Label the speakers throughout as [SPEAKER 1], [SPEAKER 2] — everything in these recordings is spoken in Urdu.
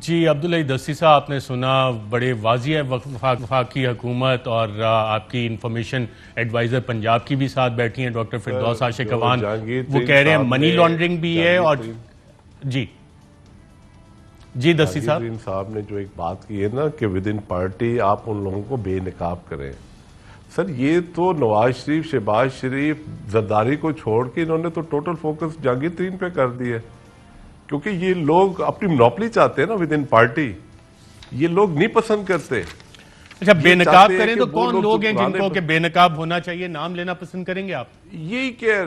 [SPEAKER 1] جی عبداللہ دستی صاحب، آپ نے سنا بڑے واضح ہے وفاقی حکومت اور آپ کی انفارمیشن ایڈوائزر پنجاب کی بھی ساتھ بیٹھی ہیں ڈاکٹر فردوس عاشق اوان، وہ کہہ رہے ہیں منی لانڈرنگ بھی ہے اور جی دستی
[SPEAKER 2] صاحب نے جو ایک بات کی ہے نا کہ ود ان پارٹی آپ ان لوگوں کو بے نقاب کریں، سر یہ تو نواز شریف، شہباز شریف، زرداری کو چھوڑ کے انہوں نے تو ٹوٹل فوکس جہانگیر ترین پہ کر دی ہے، کیونکہ یہ لوگ اپنی منوپلی چاہتے ہیں نا ود ان پارٹی، یہ لوگ نہیں پسند کرتے۔
[SPEAKER 1] اچھا، بے نقاب کریں تو کون لوگ ہیں جن کو کہ بے نقاب ہونا چاہیے، نام لینا پسند کریں گے آپ؟
[SPEAKER 2] یہی کہہ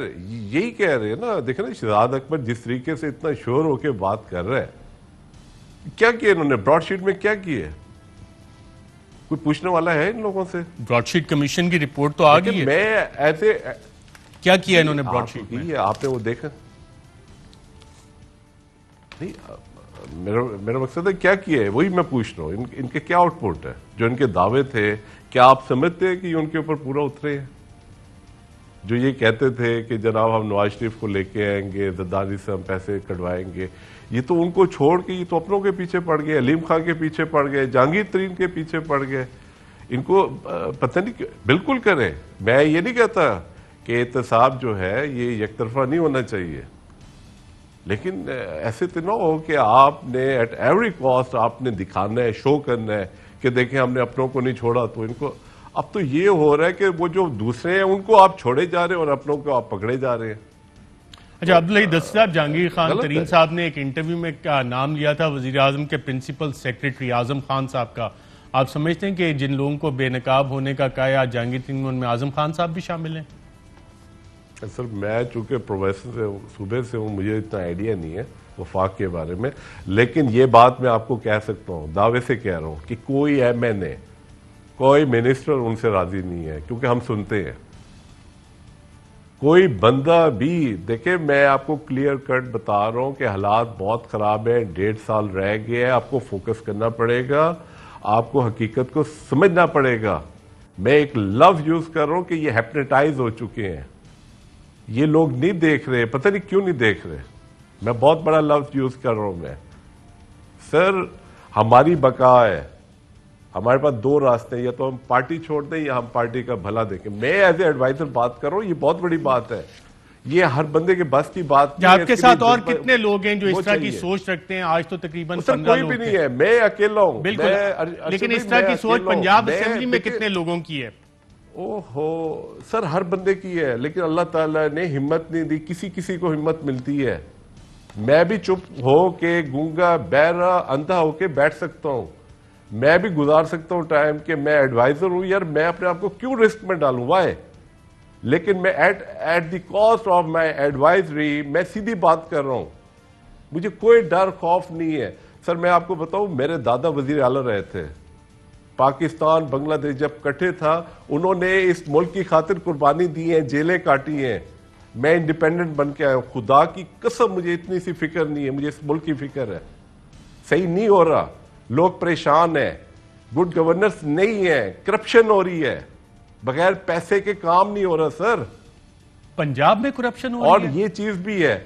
[SPEAKER 2] رہے ہیں نا، دیکھیں نا شہزاد اکبر جس طریقے سے اتنا شور ہو کے بات کر رہے ہیں، کیا کیا انہوں نے براڈ شیٹ میں کیا کیا ہے؟ کوئی پوچھنے والا ہے ان لوگوں سے؟
[SPEAKER 1] براڈ شیٹ کمیشن کی رپورٹ تو آ گئی ہے،
[SPEAKER 2] میں ایسے
[SPEAKER 1] کیا کیا انہوں نے براڈ شیٹ میں؟
[SPEAKER 2] آپ نے وہ دیکھا نہیں؟ میرا مقصد ہے کیا کیا ہے، وہی میں پوچھ رہا ہوں، ان کے کیا آؤٹ پٹ ہے؟ جو ان کے دعوے تھے، کیا آپ سمجھتے ہیں کہ یہ ان کے اوپر پورا اترے ہیں؟ جو یہ کہتے تھے کہ جناب ہم نواز شریف کو لے کے آئیں گے، زرداری سے ہم پیسے کٹوائیں گے، یہ تو ان کو چھوڑ کے یہ تو اپنوں کے پیچھے پڑ گئے، علیم خان کے پیچھے پڑ گئے، جہانگیر ترین کے پیچھے پڑ گئے۔ ان کو پتہ نہیں، بالکل کریں، میں یہ نہیں کہتا کہ احتساب جو ہے یہ یک طرفہ نہیں ہونا چاہیے، لیکن ایسے تو نہ ہو کہ آپ نے ایٹ ایوری کاسٹ آپ نے دکھانا ہے، شو کرنا ہے کہ دیکھیں ہم نے اپنوں کو نہیں چھوڑا۔ تو ان کو اب تو یہ ہو رہا ہے کہ وہ جو دوسرے ہیں ان کو آپ چھوڑے جا رہے ہیں اور اپنوں کو آپ پکڑے جا رہے ہیں۔
[SPEAKER 1] اچھا عبداللہ دستی صاحب، جہانگیر خان ترین صاحب نے ایک انٹرویو میں نام لیا تھا وزیر اعظم کے پرنسپل سیکریٹری اعظم خان صاحب کا، آپ سمجھتے ہیں کہ جن لوگوں کو بے نقاب ہونے کا کہا ہے جہانگیر ترین، ان میں اعظم خان صاحب بھی شامل ہیں؟
[SPEAKER 2] سر میں چونکہ پروفیسر سے صوبے سے ہوں، مجھے اتنا آئیڈیا نہیں ہے وفاق کے بارے میں، لیکن یہ بات میں آپ کو کہہ سکتا ہوں، دعوے سے کہہ رہا ہوں کہ کوئی ایم این اے، کوئی منسٹر ان سے راضی نہیں ہے، کیونکہ ہم سنتے ہیں کوئی بندہ بھی۔ دیکھیں میں آپ کو کلیئر کٹ بتا رہا ہوں کہ حالات بہت خراب ہیں، 1.5 سال رہ گئے ہیں، آپ کو فوکس کرنا پڑے گا، آپ کو حقیقت کو سمجھنا پڑے گا۔ میں ایک لفظ یوز کر رہا ہوں کہ یہ ہیپنیٹائز ہو چکے ہیں، یہ لوگ نہیں دیکھ رہے، پتہ نہیں کیوں نہیں دیکھ رہے، میں بہت بڑا لفظ یوز کر رہا ہوں میں۔ سر ہماری بقا ہے، ہمارے پاس 2 راستے ہیں، یا تو ہم پارٹی چھوڑ دیں یا ہم پارٹی کا بھلا دیکھیں۔ میں ایز اے ایڈوائزر بات کر رہا ہوں، یہ بہت بڑی بات ہے، یہ ہر بندے کے بس کی بات نہیں ہے۔
[SPEAKER 1] آپ کے ساتھ اور کتنے لوگ ہیں جو اس طرح کی سوچ رکھتے ہیں؟ آج تو تقریباً 15 لوگ ہیں۔
[SPEAKER 2] کوئی بھی نہیں ہے، میں اکیلا ہوں۔
[SPEAKER 1] بالکل، لیکن اس طرح کی سوچ پنجاب اسمبلی میں کتنے لوگوں کی ہے؟
[SPEAKER 2] سر ہر بندے کی ہے، لیکن اللہ تعالیٰ نے ہمت نہیں دی، کسی کو ہمت ملتی ہے۔ میں بھی چپ ہو کے، گونگا بہرا اندھا ہو کے بیٹھ سکتا ہوں، میں بھی گزار سکتا ہوں ٹائم کہ میں ایڈوائزر ہوں، یار میں اپنے آپ کو کیوں رسک میں ڈالوں، وائے؟ لیکن میں at the cost of my advisory میں سیدھی بات کر رہا ہوں، مجھے کوئی ڈر خوف نہیں ہے۔ سر میں آپ کو بتاؤں، میرے دادا وزیر اعلیٰ رہے تھے، پاکستان بنگلہ دیش جب کٹھے تھا، انہوں نے اس ملک کی خاطر قربانی دی ہیں، جیلیں کاٹی ہیں، میں انڈیپینڈنٹ بن کے آیا ہوں۔ خدا کی قسم مجھے اتنی سی فکر نہیں ہے، مجھے اس ملک کی فکر ہے۔ صحیح نہیں ہو رہا، لوگ پریشان ہیں، گڈ گورننس نہیں ہے، کرپشن ہو رہی ہے، بغیر پیسے کے کام نہیں ہو رہا سر۔
[SPEAKER 1] پنجاب میں کرپشن ہو رہی ہے؟
[SPEAKER 2] اور یہ چیز بھی ہے،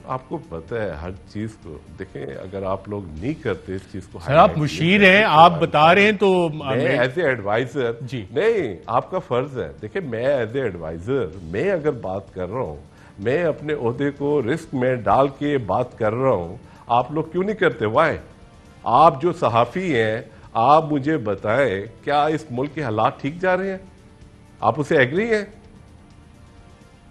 [SPEAKER 2] آپ کو پتہ ہے ہر چیز کو، دیکھیں اگر آپ لوگ نہیں کرتے اس چیز کو،
[SPEAKER 1] سر آپ مشیر ہیں، آپ بتا رہے ہیں تو
[SPEAKER 2] میں ایز اے ایڈوائزر، نہیں آپ کا فرض ہے، دیکھیں میں ایز اے ایڈوائزر، میں اگر بات کر رہا ہوں، میں اپنے عہدے کو رسک میں ڈال کے بات کر رہا ہوں، آپ لوگ کیوں نہیں کرتے؟ وائے؟ آپ جو صحافی ہیں، آپ مجھے بتائیں کیا اس ملک کے حالات ٹھیک جا رہے ہیں؟ آپ اسے ایگری ہیں؟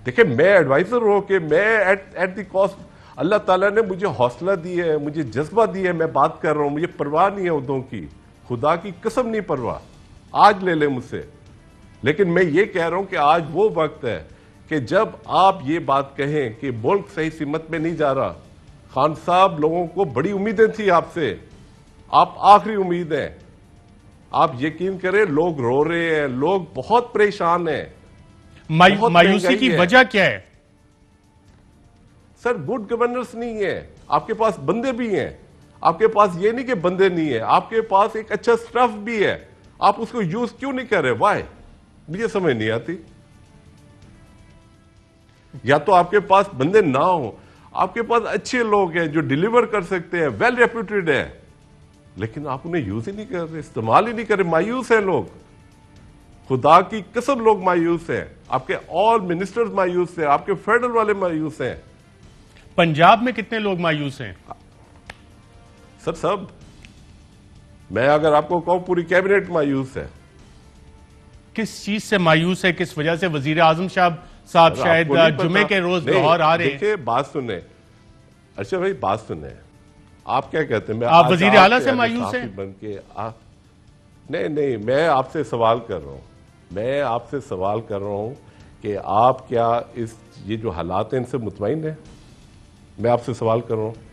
[SPEAKER 2] دیکھیں میں ایڈوائزر ہو کہ میں ایٹ دی کاسٹ، اللہ تعالیٰ نے مجھے حوصلہ دی ہے، مجھے جذبہ دی ہے، میں بات کر رہا ہوں، مجھے پرواہ نہیں ہے عہدوں کی، خدا کی قسم نہیں پرواہ، آج لے لیں مجھ سے۔ لیکن میں یہ کہہ رہا ہوں کہ آج وہ وقت ہے کہ جب آپ یہ بات کہیں کہ ملک صحیح سمت میں نہیں جا رہا۔ خان صاحب لوگوں کو بڑی امیدیں تھی آپ سے، آپ آخری امید ہیں، آپ یقین کریں لوگ رو رہے ہیں، لوگ بہت پریشان ہیں۔
[SPEAKER 1] مایوسی کی وجہ کیا ہے؟
[SPEAKER 2] سر گڈ گورننس نہیں ہے، آپ کے پاس بندے بھی ہیں، آپ کے پاس یہ نہیں کہ بندے نہیں ہیں، آپ کے پاس ایک اچھا سٹاف بھی ہے، آپ اس کو یوز کیوں نہیں کر رہے؟ وائے؟ مجھے سمجھ نہیں آتی۔ یا تو آپ کے پاس بندے نہ ہوں، آپ کے پاس اچھے لوگ ہیں جو ڈیلیور کر سکتے ہیں, ویل ریپیوٹیڈ ہیں, لیکن آپ انہیں یوز ہی نہیں کر رہے, استعمال ہی نہیں کر رہے. مایوس ہیں لوگ, خدا کی قسم لوگ مایوس ہیں. آپ کے آل منسٹرز مایوس ہیں, آپ کے فیڈرل والے مایوس ہیں.
[SPEAKER 1] پنجاب میں کتنے لوگ مایوس ہیں؟
[SPEAKER 2] سر سب, میں اگر آپ کو کہوں پوری کیبنٹ مایوس ہے.
[SPEAKER 1] کس چیز سے مایوس ہے, کس وجہ سے؟ وزیر اعظم صاحب شاید جمعے کے روز لاہور آ رہے ہیں.
[SPEAKER 2] دیکھیں بات سنیں اچھا بھائی, بات سنیں. آپ کیا کہتے ہیں, میں
[SPEAKER 1] آپ وزیر اعلیٰ سے مایوس ہیں؟
[SPEAKER 2] بن کے نہیں, میں آپ سے سوال کر رہا ہوں, میں آپ سے سوال کر رہا ہوں کہ آپ کیا یہ جو حالات ہیں ان سے مطمئن ہیں؟ میں آپ سے سوال کر رہا ہوں.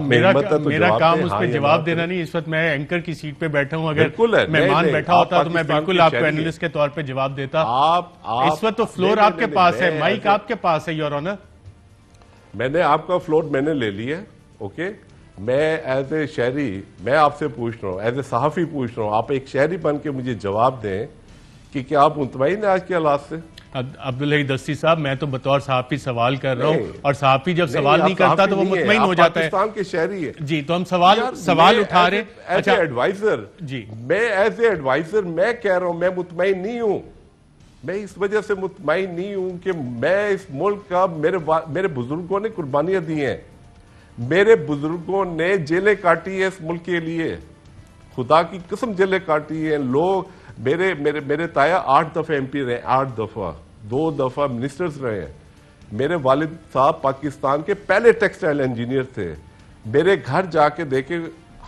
[SPEAKER 1] میرا کام اس پہ جواب دینا نہیں. اس وقت میں اینکر کی سیٹ پہ بیٹھا ہوں, اگر مہمان بیٹھا ہوتا تو میں بالکل آپ کو اینالسٹ کے طور پہ جواب دیتا. اس وقت تو فلور آپ کے پاس ہے, مائک آپ کے پاس ہے, یور آنر.
[SPEAKER 2] میں نے آپ کا فلور میں نے لے لیا, اوکے. میں ایز اے شہری میں آپ سے پوچھ رہا ہوں, ایز اے صحافی پوچھ رہا ہوں, آپ ایک شہری بن کے مجھے جواب دیں کہ کیا آپ مطمئن ہیں آج کے حالات سے؟
[SPEAKER 1] عبدالحی دستی صاحب, میں تو بطور صحافی سوال کر رہا ہوں, اور صحافی جب سوال نہیں کرتا تو وہ مطمئن ہو جاتا ہے.
[SPEAKER 2] پاکستان کے شہری ہے
[SPEAKER 1] جی, تو ہم سوال اٹھا رہے.
[SPEAKER 2] ایز اے ایڈوائزر, میں ایز اے ایڈوائزر میں کہہ رہا ہوں میں مطمئن نہیں ہوں. میں اس وجہ سے مطمئن نہیں ہوں کہ میں اس ملک کا, میرے بزرگوں نے قربانیاں دی ہیں, میرے بزرگوں نے جیلیں کاٹی ہے اس ملک کے لیے, خدا کی قسم جیلیں کاٹی ہیں لوگ. میرے تایا 8 دفعہ ایم پی رہے, 8 دفعہ, 2 دفعہ منسٹرز رہے ہیں. میرے والد صاحب پاکستان کے پہلے ٹیکسٹائل انجینئر تھے. میرے گھر جا کے دیکھیں,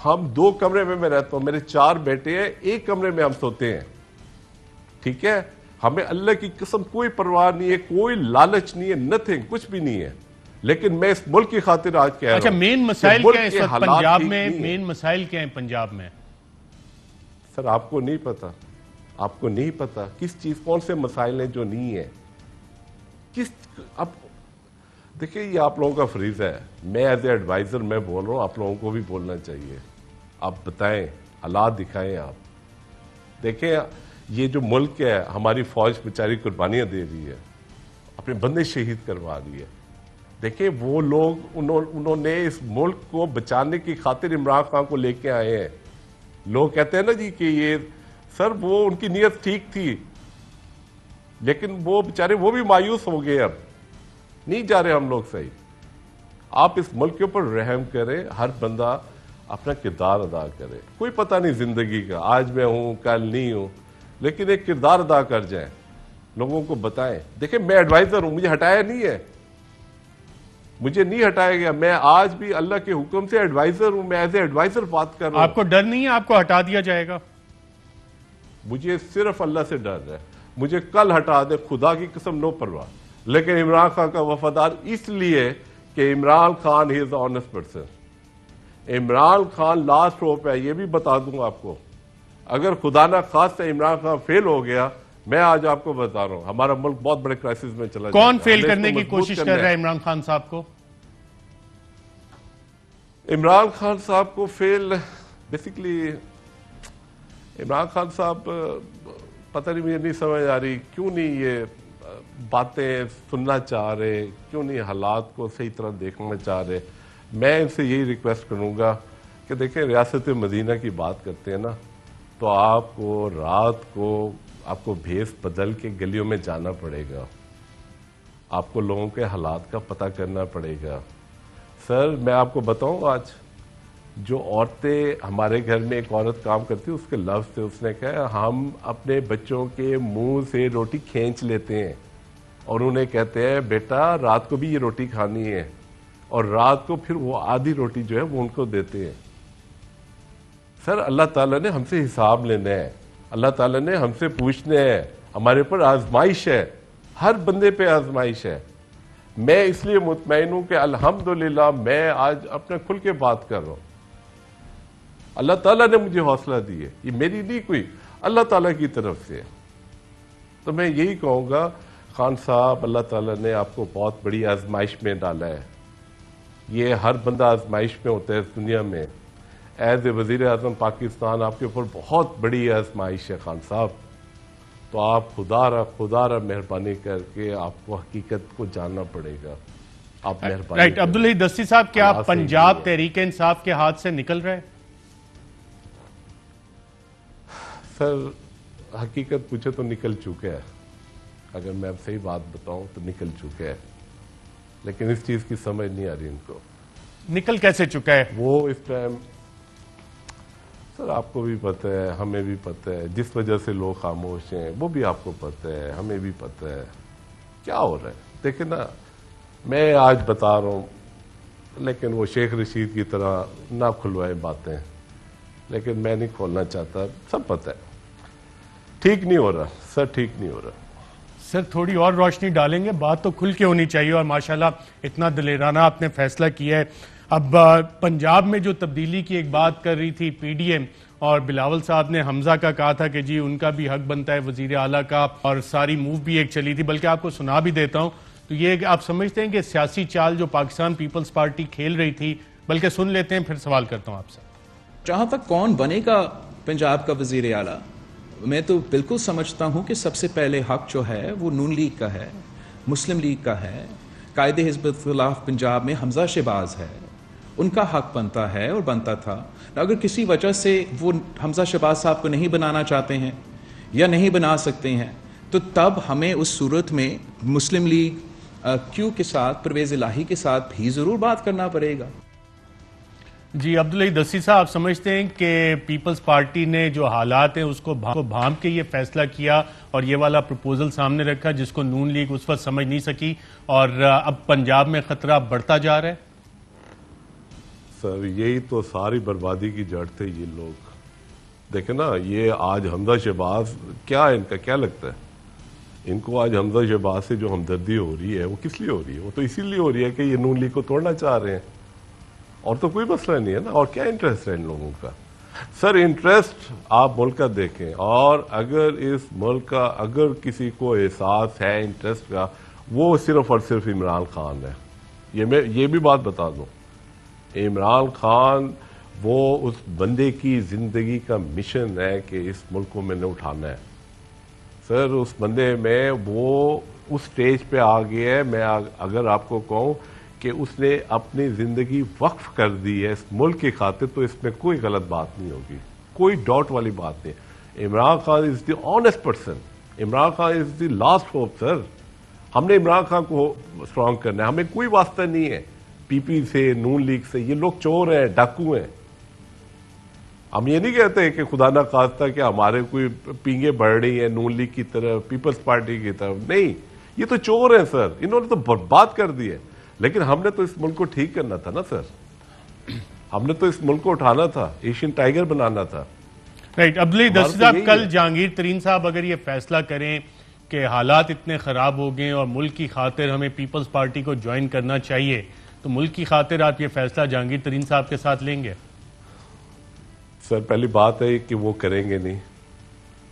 [SPEAKER 2] ہم 2 کمرے میں رہتا ہوں, میرے 4 بیٹے ہیں, 1 کمرے میں ہم سوتے ہیں, ٹھیک ہے. ہمیں اللہ کی قسم کوئی پرواہ نہیں ہے, کوئی لالچ نہیں ہے, نتھنگ, کچھ بھی نہیں ہے. لیکن میں اس ملک کی خاطر آج کہہ رہا ہوں.
[SPEAKER 1] اچھا, مین مسائل کیا ہیں اس وقت پنجاب میں؟ مین مسائل کیا ہیں پنجاب میں؟
[SPEAKER 2] سر آپ کو نہیں پتا, آپ کو نہیں پتا کس چیز, کون سے مسائل ہیں جو نہیں ہیں. اب دیکھیں یہ آپ لوگوں کا فریضہ ہے, میں ایز اے ایڈوائزر میں بول رہا ہوں, آپ لوگوں کو بھی بولنا چاہیے. آپ بتائیں, حالات دکھائیں. آپ دیکھیں یہ جو ملک ہے, ہماری فوج بیچاری قربانیاں دے رہی ہے, اپنے بندے شہید کروا رہی ہے. دیکھیں وہ لوگ انہوں نے اس ملک کو بچانے کی خاطر عمران خان کو لے کے آئے ہیں. لوگ کہتے ہیں نا جی کہ یہ سر وہ ان کی نیت ٹھیک تھی, لیکن وہ بیچارے وہ بھی مایوس ہو گئے, اب نہیں جا رہے ہم لوگ صحیح. آپ اس ملک کے اوپر رحم کریں, ہر بندہ اپنا کردار ادا کرے. کوئی پتہ نہیں زندگی کا, آج میں ہوں کل نہیں ہوں, لیکن ایک کردار ادا کر جائیں, لوگوں کو بتائیں. دیکھیں میں ایڈوائزر ہوں, مجھے ہٹایا نہیں ہے, مجھے نہیں ہٹایا گیا. میں آج بھی اللہ کے حکم سے ایڈوائزر ہوں, میں ایز اے ایڈوائزر بات کر رہا ہوں.
[SPEAKER 1] آپ کو ڈر نہیں ہے آپ کو ہٹا دیا جائے گا؟
[SPEAKER 2] مجھے صرف اللہ سے ڈر ہے, مجھے کل ہٹا دے خدا کی قسم, نو پرواہ. لیکن عمران خان کا وفادار اس لیے کہ عمران خان ہی is a honest person. Imran Khan last hope ہے, یہ بھی بتا دوں آپ کو. اگر خدا نہ خواستہ عمران خان فیل ہو گیا, میں آج آپ کو بتا رہا ہوں ہمارا ملک بہت بڑے کرائسس میں چلا جائے گا.
[SPEAKER 1] کون فیل کرنے کی کوشش کر رہا ہے عمران خان صاحب کو؟
[SPEAKER 2] عمران خان صاحب کو فیل بیسیکلی, عمران خان صاحب پتہ نہیں, مجھے نہیں سمجھ آ رہی کیوں نہیں یہ باتیں سننا چاہ رہے, کیوں نہیں حالات کو صحیح طرح دیکھنا چاہ رہے. میں ان سے یہی ریکویسٹ کروں گا کہ دیکھیں ریاست مدینہ کی بات کرتے ہیں نا, تو آپ کو رات کو آپ کو بھیس بدل کے گلیوں میں جانا پڑے گا, آپ کو لوگوں کے حالات کا پتہ کرنا پڑے گا. سر میں آپ کو بتاؤں, آج جو عورتیں ہمارے گھر میں ایک عورت کام کرتی, اس کے لفظ تھے, اس نے کہا ہم اپنے بچوں کے منہ سے روٹی کھینچ لیتے ہیں اور انہیں کہتے ہیں بیٹا رات کو بھی یہ روٹی کھانی ہے, اور رات کو پھر وہ آدھی روٹی جو ہے وہ ان کو دیتے ہیں. سر اللہ تعالیٰ نے ہم سے حساب لینا ہے, اللہ تعالیٰ نے ہم سے پوچھنا ہے, ہمارے پر آزمائش ہے, ہر بندے پہ آزمائش ہے. میں اس لیے مطمئن ہوں کہ الحمدللہ میں آج اپنے کھل کے بات کر رہا ہوں. اللہ تعالیٰ نے مجھے حوصلہ دی ہے, یہ میری نہیں کوئی, اللہ تعالیٰ کی طرف سے. تو میں یہی کہوں گا خان صاحب, اللہ تعالیٰ نے آپ کو بہت بڑی آزمائش میں ڈالا ہے. یہ ہر بندہ آزمائش میں ہوتا ہے اس دنیا میں. ایز اے وزیر اعظم پاکستان آپ کے اوپر بہت بڑی آزمائش ہے خان صاحب. تو آپ خدا را مہربانی کر کے آپ کو حقیقت کو جاننا پڑے گا. آپ مہربانی
[SPEAKER 1] رائٹ عبداللہ دستی صاحب، کیا
[SPEAKER 2] اللہ سے
[SPEAKER 1] پنجاب
[SPEAKER 2] یہ ہے۔
[SPEAKER 1] تحریک انصاف کے ہاتھ سے نکل رہے؟
[SPEAKER 2] سر حقیقت پوچھے تو نکل چکے ہیں، اگر میں اب صحیح بات بتاؤں تو نکل چکے ہیں، لیکن اس چیز کی سمجھ نہیں آ رہی ان کو۔
[SPEAKER 1] نکل کیسے چکا ہے؟
[SPEAKER 2] وہ اس ٹائم سر آپ کو بھی پتہ ہے، ہمیں بھی پتہ ہے، جس وجہ سے لوگ خاموش ہیں وہ بھی آپ کو پتہ ہے، ہمیں بھی پتہ ہے کیا ہو رہا ہے۔ دیکھیں نا، میں آج بتا رہا ہوں، لیکن وہ شیخ رشید کی طرح نہ کھلوائے باتیں، لیکن میں نہیں کھولنا چاہتا، سب پتہ ہے ٹھیک نہیں ہو رہا سر، ٹھیک نہیں ہو رہا۔
[SPEAKER 1] سر تھوڑی اور روشنی ڈالیں گے، بات تو کھل کے ہونی چاہیے، اور ماشاءاللہ اتنا دلیرانہ آپ نے فیصلہ کیا ہے۔ اب پنجاب میں جو تبدیلی کی ایک بات کر رہی تھی پی ڈی ایم، اور بلاول صاحب نے حمزہ کا کہا تھا کہ جی ان کا بھی حق بنتا ہے وزیر اعلیٰ کا، اور ساری موو بھی ایک چلی تھی، بلکہ آپ کو سنا بھی دیتا ہوں۔ تو یہ کہ آپ سمجھتے ہیں کہ سیاسی چال جو پاکستان پیپلز پارٹی کھیل رہی تھی، بلکہ سن لیتے ہیں پھر سوال کرتا ہوں آپ سے۔
[SPEAKER 3] جہاں تک کون بنے گا پنجاب کا وزیر اعلیٰ، میں تو بالکل سمجھتا ہوں کہ سب سے پہلے حق جو ہے وہ نون لیگ کا ہے، مسلم لیگ کا ہے، قائد حزب اختلاف پنجاب میں حمزہ شہباز ہے، ان کا حق بنتا ہے اور بنتا تھا۔ اگر کسی وجہ سے وہ حمزہ شہباز صاحب کو نہیں بنانا چاہتے ہیں یا نہیں بنا سکتے ہیں، تو تب ہمیں اس صورت میں مسلم لیگ کیو کے ساتھ، پرویز الہی کے ساتھ بھی ضرور بات کرنا پڑے گا۔
[SPEAKER 1] جی عبداللہ دستی صاحب، آپ سمجھتے ہیں کہ پیپلز پارٹی نے جو حالات ہیں اس کو بھانپ کے یہ فیصلہ کیا اور یہ والا پروپوزل سامنے رکھا جس کو نون لیگ اس وقت سمجھ نہیں سکی، اور اب پنجاب میں خطرہ بڑھتا جا رہا ہے؟
[SPEAKER 2] سر یہی تو ساری بربادی کی جڑ تھے یہ لوگ۔ دیکھیں نا، یہ آج حمزہ شہباز کیا ہے، ان کا کیا لگتا ہے ان کو آج حمزہ شہباز سے جو ہمدردی ہو رہی ہے وہ کس لیے ہو رہی ہے؟ وہ تو اسی لیے ہو رہی ہے کہ یہ نون لیگ کو توڑنا چاہ رہے ہیں، اور تو کوئی مسئلہ نہیں ہے نا۔ اور کیا انٹرسٹ ہے ان لوگوں کا؟ سر انٹرسٹ آپ ملک کا دیکھیں، اور اگر اس ملک کا اگر کسی کو احساس ہے انٹرسٹ کا، وہ صرف اور صرف عمران خان ہے۔ یہ بھی بات بتا دوں، عمران خان وہ اس بندے کی زندگی کا مشن ہے کہ اس ملک کو میں نے اٹھانا ہے۔ سر اس بندے میں وہ اس سٹیج پہ آ گیا ہے، میں اگر آپ کو کہوں کہ اس نے اپنی زندگی وقف کر دی ہے اس ملک کی خاطر، تو اس میں کوئی غلط بات نہیں ہوگی، کوئی ڈاؤٹ والی بات نہیں۔ Imran Khan is the honest person, Imran Khan is the last hope. Sir ہم نے عمران خان کو اسٹرانگ کرنا ہے، ہمیں کوئی واسطہ نہیں ہے پی پی سے، نون لیگ سے۔ یہ لوگ چور ہیں، ڈاکو ہیں۔ ہم یہ نہیں کہتے کہ خدا نہ خواستہ کہ ہمارے کوئی پینگیں بڑھ رہی ہیں نون لیگ کی طرف، پیپلز پارٹی کی طرف، نہیں، یہ تو چور ہیں سر، انہوں نے تو برباد کر دی ہے۔ لیکن ہم نے تو اس ملک کو ٹھیک کرنا تھا نا سر، ہم نے تو اس ملک کو اٹھانا تھا، ایشین ٹائیگر بنانا تھا۔
[SPEAKER 1] رائٹ عبداللہ دستی صاحب، کل جہانگیر ترین صاحب اگر یہ فیصلہ کریں کہ حالات اتنے خراب ہو گئے اور ملک کی خاطر ہمیں پیپلز پارٹی کو جوائن کرنا چاہیے، تو ملک کی خاطر آپ یہ فیصلہ جہانگیر ترین صاحب کے ساتھ لیں گے؟
[SPEAKER 2] سر پہلی بات ہے کہ وہ کریں گے نہیں،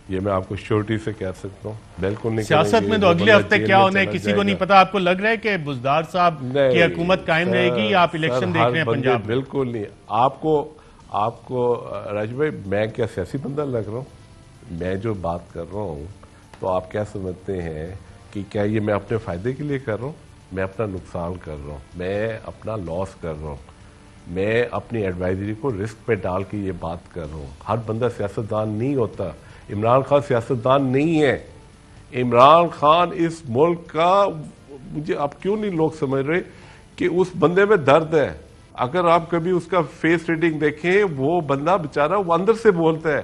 [SPEAKER 2] یہ میں آپ کو شیورٹی سے کہہ سکتا ہوں، بالکل نہیں کریں گے۔
[SPEAKER 1] سیاست میں تو اگلے ہفتے کیا ہونا ہے کسی کو نہیں پتا۔ آپ کو لگ رہا ہے کہ بزدار صاحب کی حکومت قائم رہے گی یا آپ الیکشن دیکھ رہے ہیں پنجاب؟
[SPEAKER 2] بالکل نہیں۔ آپ کو راج بھائی، میں کیا سیاسی بندہ لگ رہا ہوں؟ میں جو بات کر رہا ہوں تو آپ کیا سمجھتے ہیں کہ کیا یہ میں اپنے فائدے کے لیے کر رہا ہوں؟ میں اپنا نقصان کر رہا ہوں، میں اپنا لاس کر رہا ہوں، میں اپنی ایڈوائزری کو رسک پہ ڈال کے یہ بات کر رہا ہوں۔ ہر بندہ سیاستدان نہیں ہوتا، عمران خان سیاستدان نہیں ہے۔ عمران خان اس ملک کا، مجھے آپ کیوں نہیں لوگ سمجھ رہے کہ اس بندے میں درد ہے۔ اگر آپ کبھی اس کا فیس ریڈنگ دیکھیں، وہ بندہ بیچارہ وہ اندر سے بولتا ہے،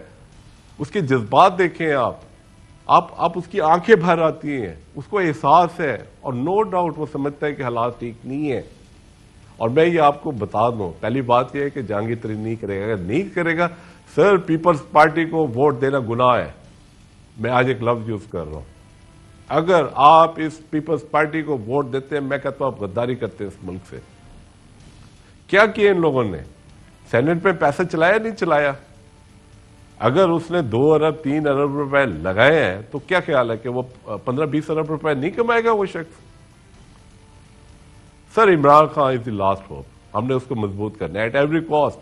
[SPEAKER 2] اس کے جذبات دیکھیں آپ اس کی آنکھیں بھر آتی ہیں، اس کو احساس ہے، اور نو ڈاؤٹ وہ سمجھتا ہے کہ حالات ٹھیک نہیں ہیں۔ اور میں یہ آپ کو بتا دوں، پہلی بات یہ ہے کہ جہانگیر ترین نہیں کرے گا، اگر نہیں کرے گا سر پیپلز پارٹی کو ووٹ دینا گناہ ہے۔ میں آج ایک لفظ یوز کر رہا ہوں، اگر آپ اس پیپلز پارٹی کو ووٹ دیتے ہیں، میں کہتا ہوں آپ غداری کرتے ہیں اس ملک سے۔ کیا کیا ان لوگوں نے؟ سینٹ پہ پیسہ چلایا نہیں چلایا؟ اگر اس نے 2 ارب 3 ارب روپے لگائے ہیں تو کیا خیال ہے کہ وہ 15-20 ارب روپے نہیں کمائے گا وہ شخص؟ سر Imran Khan is the last hope, ہم نے اس کو مضبوط کرنا ہے ایٹ ایوری کاسٹ۔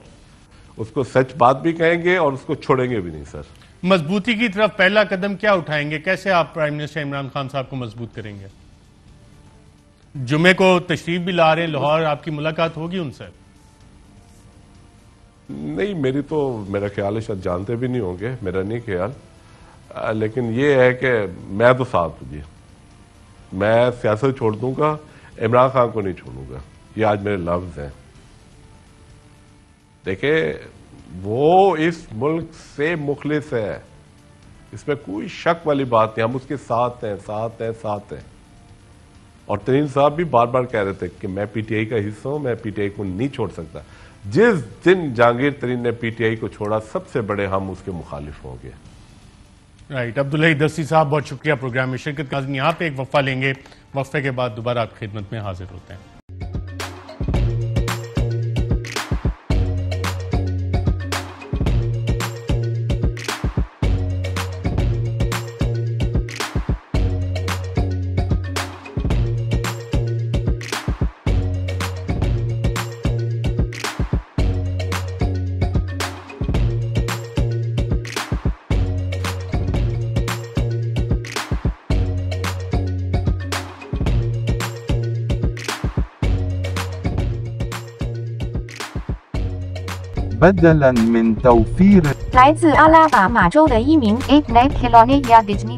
[SPEAKER 2] اس کو سچ بات بھی کہیں گے اور اس کو چھوڑیں گے بھی نہیں سر۔
[SPEAKER 1] مضبوطی کی طرف پہلا قدم کیا اٹھائیں گے؟ کیسے آپ پرائم منسٹر عمران خان صاحب کو مضبوط کریں گے؟ جمعے کو تشریف بھی لا رہے ہیں لاہور, آپ کی ملاقات ہوگی ان سے؟
[SPEAKER 2] نہیں, میری تو میرا خیال ہے شاید جانتے بھی نہیں ہوں گے, میرا نہیں خیال, لیکن یہ ہے کہ میں تو ساتھ ہوں جی. میں سیاست چھوڑ دوں گا, عمران خان کو نہیں چھوڑوں گا, یہ آج میرے لفظ ہیں. دیکھیں وہ اس ملک سے مخلص ہے, اس میں کوئی شک والی بات نہیں, ہم اس کے ساتھ ہیں ساتھ ہیں ساتھ ہیں. اور ترین صاحب بھی بار بار کہہ رہے تھے کہ میں پی ٹی آئی کا حصہ ہوں, میں پی ٹی آئی کو نہیں چھوڑ سکتا. جس دن جہانگیر ترین نے پی ٹی آئی کو چھوڑا سب سے بڑے ہم اس کے مخالف ہوں گے.
[SPEAKER 1] رائٹ, عبداللہ دستی صاحب بہت شکریہ پروگرام میں شرکت کا. یہاں پہ ایک وقفہ لیں گے, وقفے کے بعد دوبارہ آپ کی خدمت میں حاضر ہوتے ہیں.
[SPEAKER 4] بدلاً من توفير
[SPEAKER 5] 来自阿拉巴马州的一名 Abe Clonadia Disney